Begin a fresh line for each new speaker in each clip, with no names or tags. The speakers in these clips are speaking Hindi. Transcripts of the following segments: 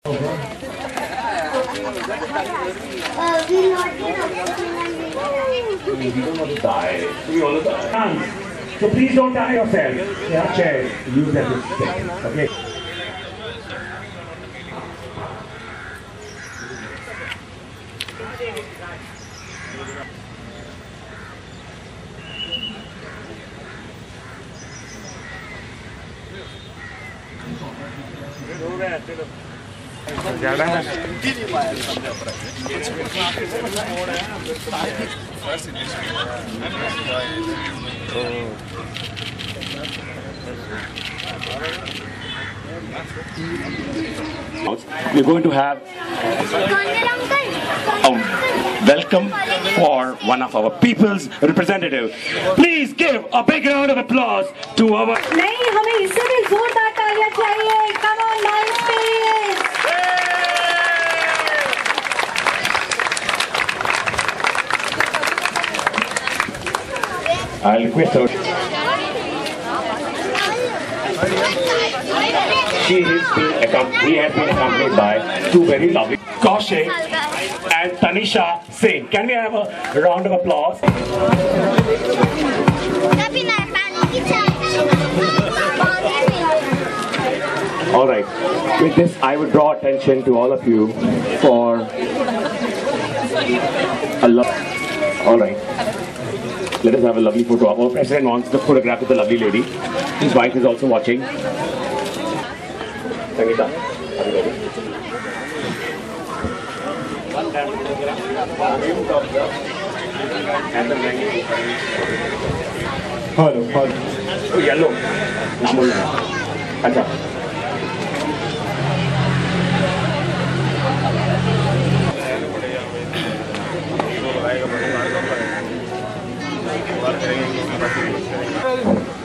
So please don't tire yourself. There are chairs. Use them to sit. Okay.
We're going to have a welcome for one of our people's representative. Please give a big round of applause to our.
नहीं, हमें इससे भी जोरदार तालियां चाहिए. Come on, nice please.
I'll request her. He has been accompanied by two very lovely Kaushik and Tanisha Singh. Can we have a round of applause? All right. With this, I would draw attention to all of you for a love. All right. Let us have a lovely photo. Our president wants the photograph with the lovely lady. His wife is also watching. Sangeeta, are you ready? Hello. Oh, yellow. Acha.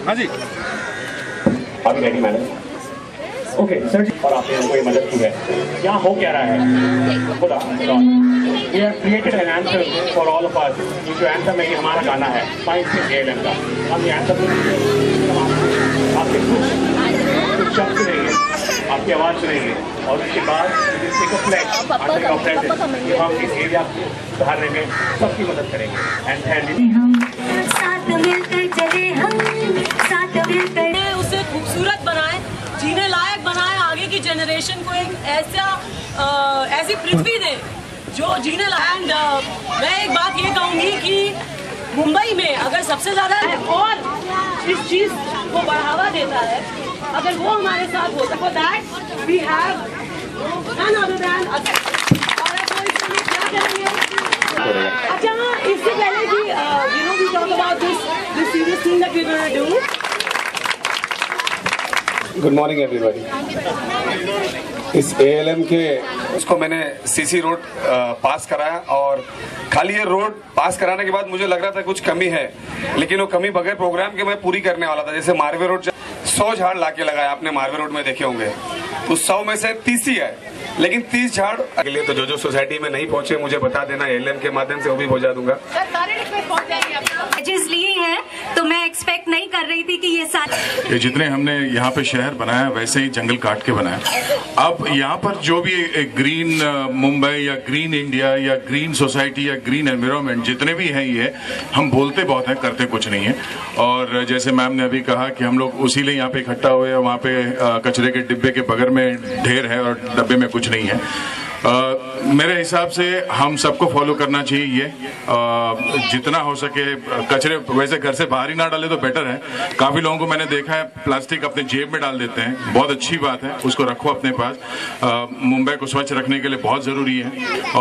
हाँ जी,
अभी रेडी मैडम. ओके सर जी, और आपने हमको ये मदद की है. यहाँ हो क्या रहा है? खुदा We have created an anthem for all of us. ये जो anthem है ये हमारा गाना है 5 ALM का. हम ये anthem आपके कुछ शब्द सुनेंगे, आपकी आवाज़ सुनेंगे और उसके बाद एक फ्लैश कि हम इस एरिया को सुधारने में सबकी मदद करेंगे.
उसे खूबसूरत बनाए, जीने लायक बनाए, आगे की जनरेशन को एक ऐसी पृथ्वी दे जो जीने लायक. मैं एक बात ये कहूँगी कि मुंबई में अगर सबसे ज़्यादा और इस चीज़ को बढ़ावा देता है, अगर वो हमारे साथ होता है, that we have none other than us. और आप वो इसके लिए क्या करेंगे? अच्छा, इससे पहले कि we talk about this serious thing that we're going to do.
Good morning everybody. इस ALM के उसको मैंने CC रोड पास कराया और खाली ये रोड पास कराने के बाद मुझे लग रहा था कुछ कमी है, लेकिन वो कमी बगैर प्रोग्राम के मैं पूरी करने वाला था. जैसे मारवे रोड 100 झाड़ लाके लगाया, आपने मारवे रोड में देखे होंगे, तो 100 में से 30 ही है, लेकिन 30 झाड़ के लिए तो जो सोसाइटी में नहीं पहुंचे मुझे बता देना, ALM के माध्यम से वो भी पहुंचा दूंगा.
लिए हैं तो मैं एक्सपेक्ट नहीं कर रही थी कि ये
जितने हमने यहाँ पे शहर बनाया वैसे ही जंगल काट के बनाया. अब यहाँ पर जो भी ग्रीन मुंबई या ग्रीन इंडिया या ग्रीन सोसाइटी या ग्रीन एनवायरनमेंट जितने भी हैं, ये हम बोलते बहुत हैं, करते कुछ नहीं है. और जैसे मैम ने अभी कहा कि हम लोग उसी लिए यहाँ पे इकट्ठा हुए, वहाँ पे कचरे के डिब्बे के बगल में ढेर है और डब्बे में कुछ नहीं है. मेरे हिसाब से हम सबको फॉलो करना चाहिए ये. जितना हो सके कचरे वैसे घर से बाहर ही ना डाले तो बेटर है. काफी लोगों को मैंने देखा है प्लास्टिक अपने जेब में डाल देते हैं, बहुत अच्छी बात है, उसको रखो अपने पास. मुंबई को स्वच्छ रखने के लिए बहुत जरूरी है.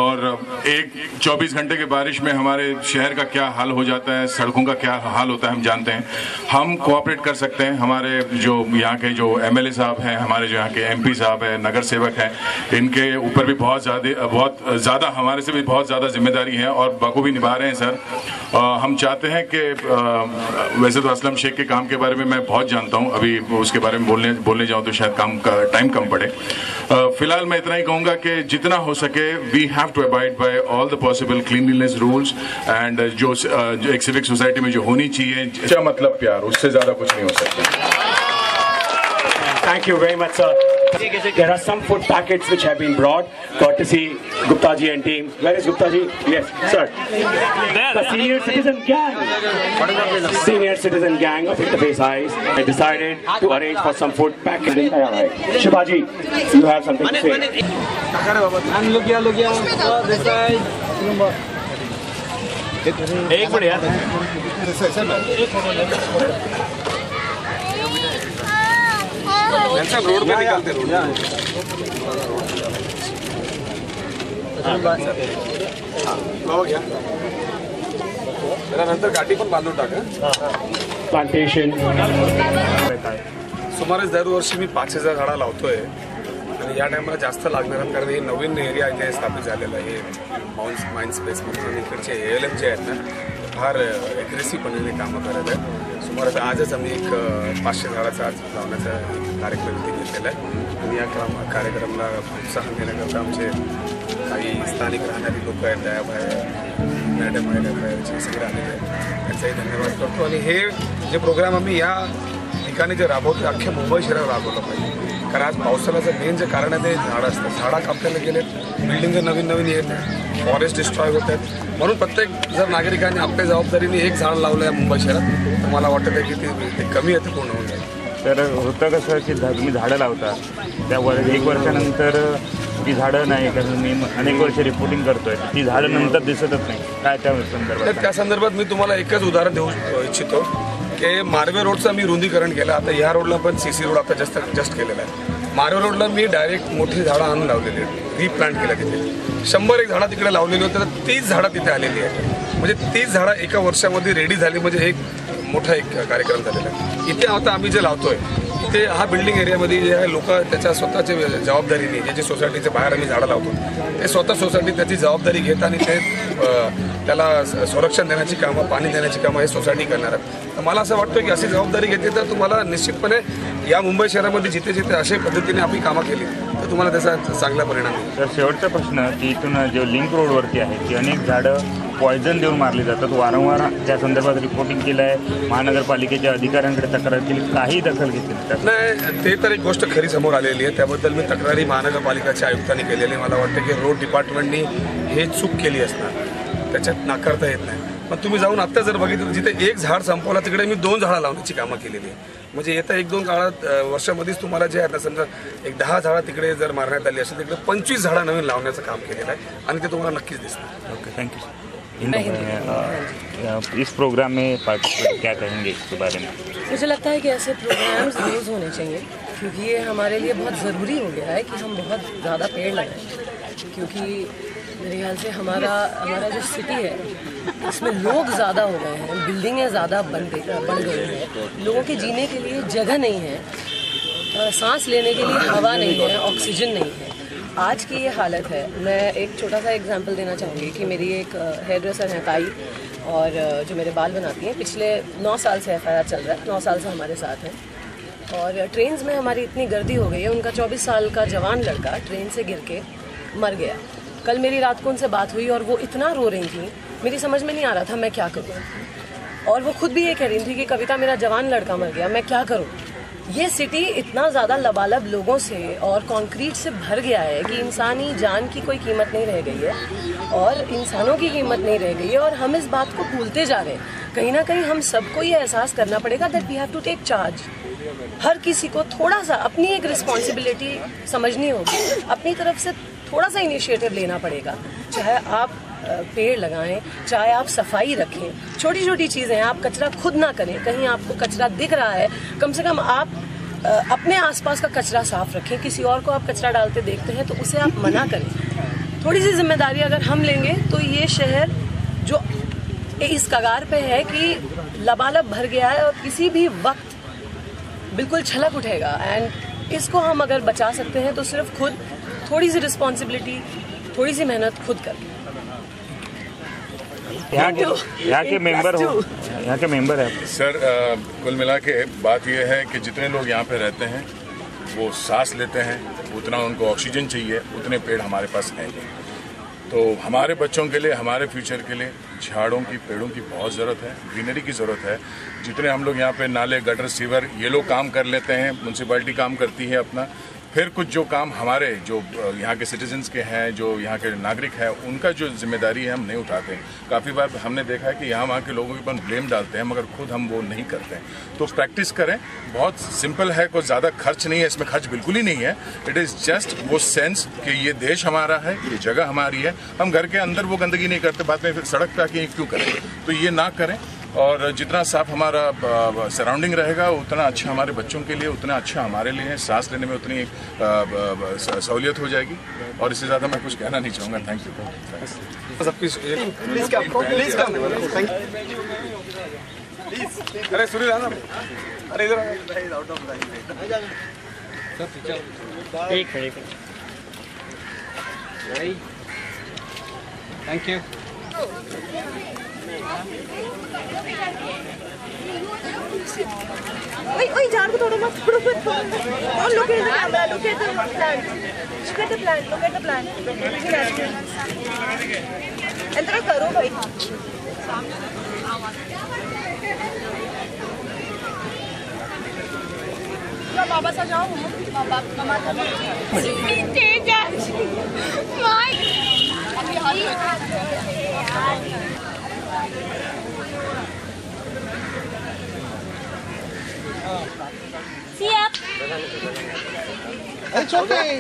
और एक 24 घंटे की बारिश में हमारे शहर का क्या हाल हो जाता है, सड़कों का क्या हाल होता है हम जानते हैं. हम कोऑपरेट कर सकते हैं. हमारे जो यहाँ के जो MLA साहब हैं, हमारे जो यहाँ के MP साहब हैं, नगर सेवक हैं, इनके ऊपर भी बहुत ज़्यादा हमारे से भी बहुत ज़्यादा जिम्मेदारी है और बखूबी निभा रहे हैं सर. हम चाहते हैं कि वैसे तो असलम शेख के काम के बारे में मैं बहुत जानता हूं, अभी उसके बारे में बोलने जाऊं तो शायद काम का टाइम कम पड़े. फिलहाल मैं इतना ही कहूंगा कि जितना हो सके we have to abide by all the possible cleanliness rules and जो एक सिविक सोसाइटी में जो होनी चाहिए, मतलब प्यार, उससे ज़्यादा कुछ नहीं हो सकता.
Thank you very much sir. There are some food packets which have been brought, courtesy Gupta ji and team. Where is Gupta ji? Yes, sir. The senior citizen gang. Senior citizen gang of Interface Eyes. I decided to arrange for some food packets. Shivaji, you have something to say?
एक मिनट यार
रोड पे निकालते रोड हो गया नंतर गाठी पण बांधून टाका
Plantation.
सुमारे दरवर्षी मी 5000 झाडं लावतोय आणि या टायमाला जास्त लागणार आहेत कारण हे नवीन एरिया इथे स्थापित झालेला आहे माइंड स्पेस म्हणून आणि इकडचे ALM जे आहेत ना फार ॲग्रेसिव्हपणे कामं करत आहेत. सुमारे आजच आम्ही एक 500 झाडाचा आज लावण्याचा कार्यक्रम इथे घेतलेला आहे आणि या कार्यक्रमाला प्रोत्साहन देण्याकरता आमचे काही स्थानिक राहणारी लोक आहेत दयाभाई मॅडम आहे सगळे आलेले आहेत त्यांचाही धन्यवाद करतो. आणि हे जे प्रोग्राम आम्ही या ठिकाणी जे राबवतो अख्ख्या मुंबई शहरात राबवलं पाहिजे कारण आज पावसाळ्याचं मेन जे कारण आहे ते झाडं असतात. झाडं कापलेले गेलेत, बिल्डिंग नवीन नवीन येत आहेत, फॉरेस्ट डिस्ट्रॉय होत आहेत. म्हणून प्रत्येक जर नागरिकांनी आपल्या जबाबदारीने एक झाड लावलं आहे मुंबई शहरात तर मला वाटतं आहे की ते कमी आहे ते पूर्ण होऊन जाईल.
तर होतं कसं की तुम्ही झाडं लावता त्यावर 1 वर्षानंतर ती झाडं नाही कारण मी अनेक वर्ष रिपोर्टिंग करतोय ती झाडं नंतर दिसतच नाही काय त्या संदर्भात.
त्या संदर्भात मी तुम्हाला एकच उदाहरण देऊ इच्छितो की मार्वे रोडचं मी रुंदीकरण केलं. आता ह्या रोडला पण CC रोड आता जस्ट केलेला आहे. मार्वे रोडला मी डायरेक्ट मोठी झाडं आणून लावलेली आहेत, रिप्लांट केल्या तिथे 100 झाडं तिकडे लावलेली होती तर 30 झाडं तिथे आलेली आहेत. म्हणजे 30 झाडं एका वर्षामध्ये रेडी झाली म्हणजे एक मोठा एक कार्यक्रम झालेला आहे. इथे आता आम्ही जे लावतोय इथे हा बिल्डिंग एरियामध्ये जे आहे लोक त्याच्या स्वतःच्या जबाबदारीने जे सोसायटीच्या बाहेर आम्ही झाडं लावतो ते स्वतः सोसायटी त्याची जबाबदारी घेत आणि ते त्याला संरक्षण देण्याची कामं पाणी देण्याची कामं हे सोसायटी करणार आहेत. तर मला असं वाटतं की अशी जबाबदारी घेतली तर तुम्हाला निश्चितपणे या मुंबई शहरामध्ये जिथे जिथे अशा पद्धतीने आपली कामं केली तर तुम्हाला त्याचा चांगला परिणाम होईल.
तर शेवटचा प्रश्न की इथून जे लिंक रोडवरती आहे ती अनेक झाडं पॉयझन देऊन मारली जातात. वारंवार त्या संदर्भात रिपोर्टिंग केलं आहे, महानगरपालिकेच्या अधिकाऱ्यांकडे तक्रार केली, काही दखल घेतली
नाही. ते तर एक गोष्ट खरी समोर आलेली आहे. त्याबद्दल मी तक्रारी महानगरपालिकेच्या आयुक्तांनी केलेली. मला वाटतं की रोड डिपार्टमेंटनी हे चूक केली असणार, त्याच्यात नाकारता येत नाही. पण तुम्ही जाऊन आत्ता जर बघितलं जिथे एक झाड संपवला तिकडे मी 2 झाडं लावण्याची कामं केलेली आहे. म्हणजे येत्या 1-2 काळात वर्षामध्येच तुम्हाला जे आहे ना समजा एक 10 झाडं तिकडे जर मारण्यात आली असेल तिकडे 25 झाडं नवीन लावण्याचं काम केलेलं आहे आणि ते तुम्हाला नक्कीच दिसणार.
Okay, thank you. इस प्रोग्राम में पार्टिसिपेट क्या कहेंगे इसके बारे में?
मुझे लगता है कि ऐसे प्रोग्राम्स रोज़ होने चाहिए क्योंकि ये हमारे लिए बहुत ज़रूरी हो गया है कि हम बहुत ज़्यादा पेड़ लगाएं क्योंकि मेरे ख्याल से हमारा जो सिटी है इसमें लोग ज़्यादा हो गए हैं, बिल्डिंगें ज़्यादा बढ़ गई हैं, लोगों के जीने के लिए जगह नहीं है, सांस लेने के लिए हवा नहीं है, ऑक्सीजन नहीं है. आज की ये हालत है. मैं एक छोटा सा एग्जांपल देना चाहूँगी कि मेरी एक हेयर ड्रेसर है ताई और जो मेरे बाल बनाती हैं पिछले 9 साल से FIR चल रहा है, 9 साल से हमारे साथ हैं. और ट्रेन्स में हमारी इतनी गर्दी हो गई है, उनका 24 साल का जवान लड़का ट्रेन से गिर के मर गया. कल मेरी रात को उनसे बात हुई और वो इतना रो रही थी, मेरी समझ में नहीं आ रहा था मैं क्या करूँ. और वो खुद भी ये कह रही थी कि कविता मेरा जवान लड़का मर गया, मैं क्या करूँ. ये सिटी इतना ज़्यादा लबालब लोगों से और कंक्रीट से भर गया है कि इंसानी जान की कोई कीमत नहीं रह गई है और इंसानों की कीमत नहीं रह गई है और हम इस बात को भूलते जा रहे हैं. कहीं ना कहीं हम सबको ये एहसास करना पड़ेगा that we have to take charge. हर किसी को थोड़ा सा अपनी एक रिस्पॉन्सिबिलिटी समझनी होगी, अपनी तरफ से थोड़ा सा इनिशिएटिव लेना पड़ेगा. चाहे आप पेड़ लगाएं, चाहे आप सफाई रखें, छोटी छोटी चीज़ें हैं. आप कचरा खुद ना करें, कहीं आपको कचरा दिख रहा है कम से कम आप अपने आसपास का कचरा साफ रखें. किसी और को आप कचरा डालते देखते हैं तो उसे आप मना करें. थोड़ी सी जिम्मेदारी अगर हम लेंगे तो ये शहर जो इस कगार पे है कि लबालब भर गया है और किसी भी वक्त बिल्कुल छलक उठेगा. एंड इसको हम अगर बचा सकते हैं तो सिर्फ खुद थोड़ी सी रिस्पॉन्सिबिलिटी, थोड़ी सी मेहनत खुद करके.
यहाँ के मेंबर है
सर. कुल मिला के बात यह है कि जितने लोग यहाँ पे रहते हैं वो सांस लेते हैं, उतना उनको ऑक्सीजन चाहिए, उतने पेड़ हमारे पास हैं. तो हमारे बच्चों के लिए, हमारे फ्यूचर के लिए झाड़ों की, पेड़ों की बहुत ज़रूरत है, ग्रीनरी की ज़रूरत है. जितने हम लोग यहाँ पे नाले, गटर, सीवर ये लोग काम कर लेते हैं, म्यूनसिपैलिटी काम करती है अपना, फिर कुछ जो काम हमारे जो यहाँ के सिटीजन्स के हैं, जो यहाँ के नागरिक हैं, उनका जो जिम्मेदारी है हम नहीं उठाते। काफ़ी बार हमने देखा है कि यहाँ वहाँ के लोगों के ऊपर ब्लेम डालते हैं, मगर खुद हम वो नहीं करते हैं। तो प्रैक्टिस करें, बहुत सिंपल है, कोई ज़्यादा खर्च नहीं है, इसमें खर्च बिल्कुल ही नहीं है। इट इज़ जस्ट वो सेंस कि ये देश हमारा है, ये जगह हमारी है, हम घर के अंदर वो गंदगी नहीं करते, बाद में फिर सड़क पे आके क्यों करें। तो ये ना करें, और जितना साफ हमारा सराउंडिंग रहेगा उतना अच्छा हमारे बच्चों के लिए, उतना अच्छा हमारे लिए है। सांस लेने में उतनी सहूलियत हो जाएगी, और इससे ज़्यादा मैं कुछ कहना नहीं चाहूँगा। Thank you.
सब कुछ अरे सूर्य अरे इधर
एक मिनट।
Thank you.
Oi, जान को थोड़ा मत छोड़ो मत। Don't look at the camera, look at the plant. Look at the plant, look at the plant. अंदर करो भाई।
बाबा सा जाओ, बाबा माता ठीक है।
See ya.
It's okay.